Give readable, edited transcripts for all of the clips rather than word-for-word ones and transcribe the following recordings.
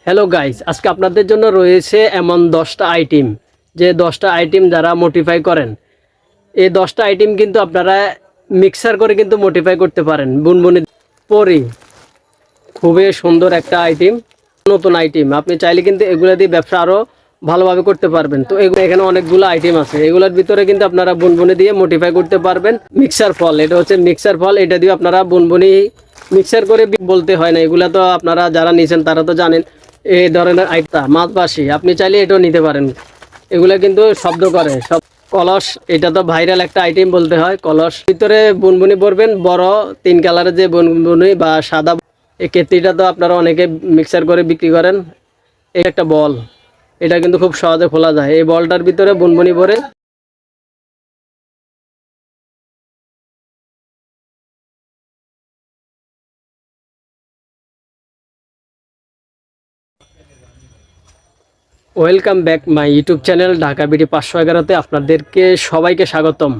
Hello guys, আজকে আপনাদের জন্য রয়েছে এমন 10টা আইটেম, যে 10টা আইটেম যারা মডিফাই করেন, এই 10টা আইটেম কিন্তু আপনারা মিক্সার করে কিন্তু মডিফাই করতে পারেন। বুনবুনি পরি খুবই সুন্দর একটা আইটেম, নতুন আইটেম। আপনি চাইলে কিন্তু এগুলো দিয়ে ব্যবসা আরও ভালোভাবে করতে পারবেন। তো এখানে অনেকগুলো আইটেম আছে, এগুলোর ভিতরে কিন্তু আপনারা বুনবুনি দিয়ে মডিফাই করতে পারবেন। মিক্সার ফল, এটা হচ্ছে মিক্সার ফল, এটা দিয়ে আপনারা বুনবুনি মিক্সার করে বলতে হয় না, এগুলা তো আপনারা যারা নিছেন তারা তো জানেন। এই ধরনের আইটা মাছবাসি আপনি চাইলে এটাও নিতে পারেন, এগুলা কিন্তু শব্দ করে সব। কলস, এটা তো ভাইরাল একটা আইটেম বলতে হয়। কলস ভিতরে বুনবুনি পরবেন, বড় 3 কালারের যে বুনবুনি বা সাদা। এই কেতলিটা তো আপনারা অনেকে মিক্সার করে বিক্রি করেন। এই একটা বল, এটা কিন্তু খুব সহজে খোলা যায়। এই বলটার ভিতরে বুনবুনি ভরে welcome back my YouTube channel Dhaka BD 511-তে আপনাদেরকে সবাইকে স্বাগতম।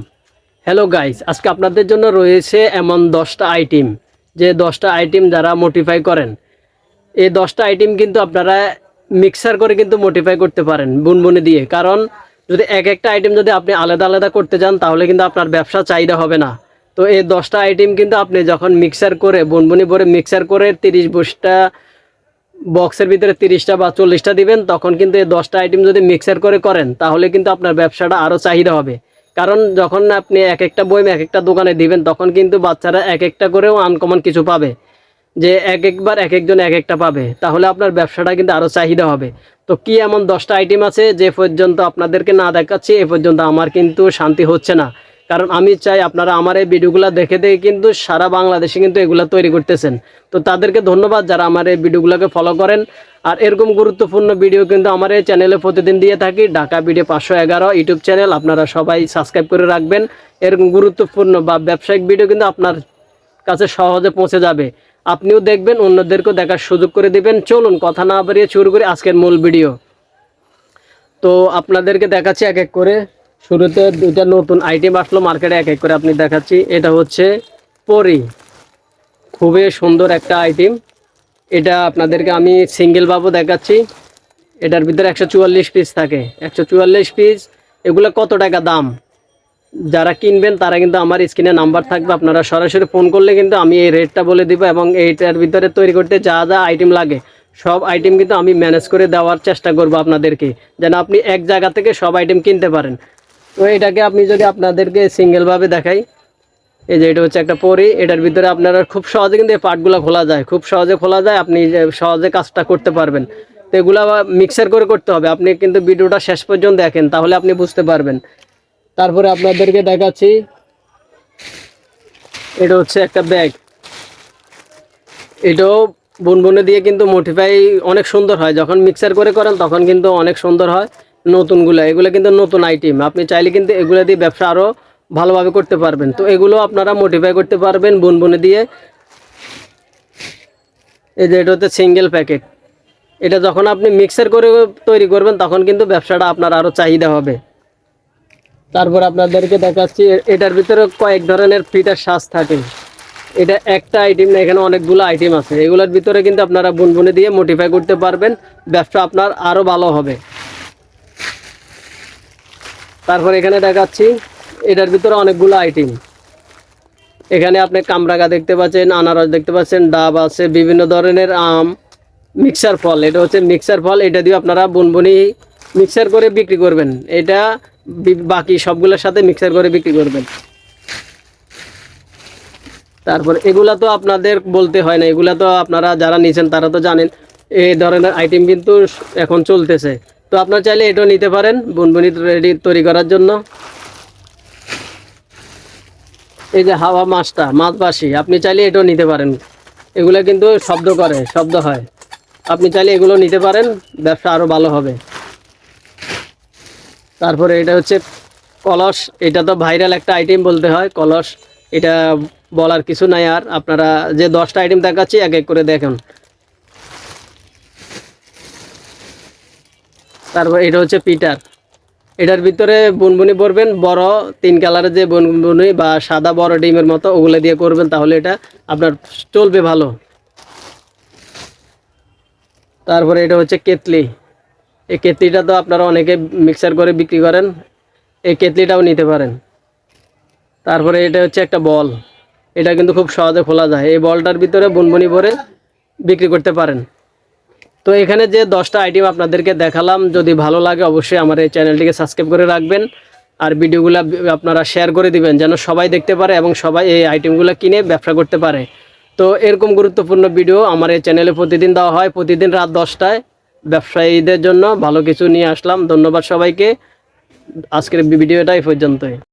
হ্যালো গাইস, আজকে আপনাদের জন্য রয়েছে এমন 10টা আইটেম, যে 10টা আইটেম যারা মডিফাই করেন, এই 10টা আইটেম কিন্তু আপনারা মিক্সার করে কিন্তু মডিফাই করতে পারেন বুনবুনি দিয়ে। কারণ যদি এক একটা আইটেম যদি আপনি আলাদা আলাদা করতে যান, তাহলে কিন্তু আপনার ব্যবসা চাহিদা হবে না। তো এই 10টা আইটেম কিন্তু আপনি যখন মিক্সার করে বুনবুনি ভরে মিক্সার করে 30-40টা বক্সের ভিতরে 30টা বা 40টা দিবেন, তখন কিন্তু এই 10টা আইটেম যদি মিক্সার করে করেন, তাহলে কিন্তু আপনার ব্যবসাটা আরও চাহিদা হবে। কারণ যখন আপনি এক একটা বই এক একটা দোকানে দিবেন, তখন কিন্তু বাচ্চারা এক একটা করেও আনকমন কিছু পাবে, যে একবার এক একজন এক একটা পাবে, তাহলে আপনার ব্যবসাটা কিন্তু আরও চাহিদা হবে। তো কি এমন 10টা আইটেম আছে যে পর্যন্ত আপনাদেরকে না দেখাচ্ছি এ পর্যন্ত আমার কিন্তু শান্তি হচ্ছে না। কারণ আমি চাই আপনারা আমার এই ভিডিওগুলো দেখে দেখে কিন্তু সারা বাংলাদেশে কিন্তু এগুলো তৈরি করতেছেন। তো তাদেরকে ধন্যবাদ যারা আমার এই ভিডিওগুলোকে ফলো করেন। আর এরকম গুরুত্বপূর্ণ ভিডিও কিন্তু আমার এই চ্যানেলে প্রতিদিন দিয়ে থাকি, ঢাকা বিডি 511 ইউটিউব চ্যানেল। আপনারা সবাই সাবস্ক্রাইব করে রাখবেন। এরকম গুরুত্বপূর্ণ বা ব্যবসায়িক ভিডিও কিন্তু আপনার কাছে সহজে পৌঁছে যাবে, আপনিও দেখবেন, অন্যদেরকেও দেখার সুযোগ করে দিবেন। চলুন কথা না বাড়িয়ে শুরু করি আজকের মূল ভিডিও। তো আপনাদেরকে দেখাচ্ছি এক এক করে। শুরুতে 2টা নতুন আইটেম আসলো মার্কেটে, এক এক করে আপনি দেখাচ্ছি। এটা হচ্ছে পরি, খুবই সুন্দর একটা আইটেম। এটা আপনাদেরকে আমি সিঙ্গেল ভাবে দেখাচ্ছি। এটার ভিতরে 144 পিস থাকে, 144 পিস। এগুলো কত টাকা দাম, যারা কিনবেন তারা কিন্তু আমার স্ক্রিনে নাম্বার থাকবে, আপনারা সরাসরি ফোন করলে কিন্তু আমি এই রেটটা বলে দিব। এবং এইটার ভিতরে তৈরি করতে যা যা আইটেম লাগে সব আইটেম কিন্তু আমি ম্যানেজ করে দেওয়ার চেষ্টা করব আপনাদেরকে, যেন আপনি এক জায়গা থেকে সব আইটেম কিনতে পারেন। তো এটাকে আপনি যদি আপনাদেরকে সিঙ্গেলভাবে দেখাই, এই যে এটা হচ্ছে একটা পরি। এটার ভিতরে আপনারা খুব সহজে কিন্তু এই পার্টগুলো খোলা যায়, খুব সহজে খোলা যায়, আপনি সহজে কাজটা করতে পারবেন। তো এগুলো মিক্সার করে করতে হবে, আপনি কিন্তু ভিডিওটা শেষ পর্যন্ত দেখেন, তাহলে আপনি বুঝতে পারবেন। তারপরে আপনাদেরকে দেখাচ্ছি, এটা হচ্ছে একটা ব্যাগ। এটাও বুনবুনে দিয়ে কিন্তু মডিফাই অনেক সুন্দর হয়, যখন মিক্সার করে করেন তখন কিন্তু অনেক সুন্দর হয়। নতুনগুলো, এগুলো কিন্তু নতুন আইটেম, আপনি চাইলে কিন্তু এগুলো দিয়ে ব্যবসা আরও ভালোভাবে করতে পারবেন। তো এগুলো আপনারা মডিফাই করতে পারবেন বুনবুনে দিয়ে। এই যে এটা হচ্ছে সিঙ্গেল প্যাকেট, এটা যখন আপনি মিক্সার করে তৈরি করবেন তখন কিন্তু ব্যবসাটা আপনার আরও চাহিদা হবে। তারপর আপনাদেরকে দেখাচ্ছি, এটার ভিতরে কয়েক ধরনের ফিটার সাজ থাকে। এটা একটা আইটেম না, এখানে অনেকগুলো আইটেম আছে। এগুলোর ভিতরে কিন্তু আপনারা বুনবুনি দিয়ে মডিফাই করতে পারবেন, ব্যবসা আপনার আরও ভালো হবে। তারপর এখানে দেখাচ্ছি, এটার ভিতরে অনেকগুলো আইটেম। এখানে আপনি কামরাঙা দেখতে পাচ্ছেন, আনারস দেখতে পাচ্ছেন, ডাব আছে, বিভিন্ন ধরনের আম, মিক্সার ফল। এটা হচ্ছে মিক্সার ফল, এটা দিয়ে আপনারা বুনবুনি মিক্সার করে বিক্রি করবেন। এটা বাকি সবগুলোর সাথে মিক্সার করে বিক্রি করবেন। তারপর এগুলা তো আপনাদের বলতে হয় না, এগুলা তো আপনারা যারা নিছেন তারা তো জানেন। এই ধরনের আইটেম কিন্তু এখন চলতেছে। তো আপনারা চাইলে এটাও নিতে পারেন বুনবুনি রেডি তৈরি করার জন্য। এই যে হাওয়া মাছটা, মাছবাসি, আপনি চাইলে এটাও নিতে পারেন। এগুলা কিন্তু শব্দ করে, শব্দ হয়, আপনি চাইলে এগুলো নিতে পারেন, ব্যবসা আরও ভালো হবে। তারপরে এটা হচ্ছে কলস, এটা তো ভাইরাল একটা আইটেম বলতে হয়। কলস, এটা বলার কিছু নাই। আর আপনারা যে 10টা আইটেম দেখাচ্ছি এক এক করে দেখুন। তারপর এটা হচ্ছে পিটার, এটার ভিতরে বুনবুনি ভরবেন, বড় 3 কালারের যে বুনবুনি বা সাদা বড় ডিমের মতো, ওগুলো দিয়ে করবেন, তাহলে এটা আপনার চলবে ভালো। তারপরে এটা হচ্ছে কেতলি। এই কেতলিটা তো আপনারা অনেকে মিক্সার করে বিক্রি করেন, এই কেতলিটাও নিতে পারেন। তারপরে এটা হচ্ছে একটা বল, এটা কিন্তু খুব সহজে খোলা যায়। এই বলটার ভিতরে বুনবুনি ভরে বিক্রি করতে পারেন। তো এখানে যে 10টা আইটেম আপনাদেরকে দেখালাম, যদি ভালো লাগে অবশ্যই আমার এই চ্যানেলটিকে সাবস্ক্রাইব করে রাখবেন। আর ভিডিওগুলো আপনারা শেয়ার করে দিবেন যেন সবাই দেখতে পারে এবং সবাই এই আইটেমগুলো কিনে ব্যবসা করতে পারে। তো এরকম গুরুত্বপূর্ণ ভিডিও আমার এই চ্যানেলে প্রতিদিন দেওয়া হয়, প্রতিদিন রাত 10টায়। ব্যবসায়ীদের জন্য ভালো কিছু নিয়ে আসলাম। ধন্যবাদ সবাইকে। আজকের ভিডিওটা এই পর্যন্তই।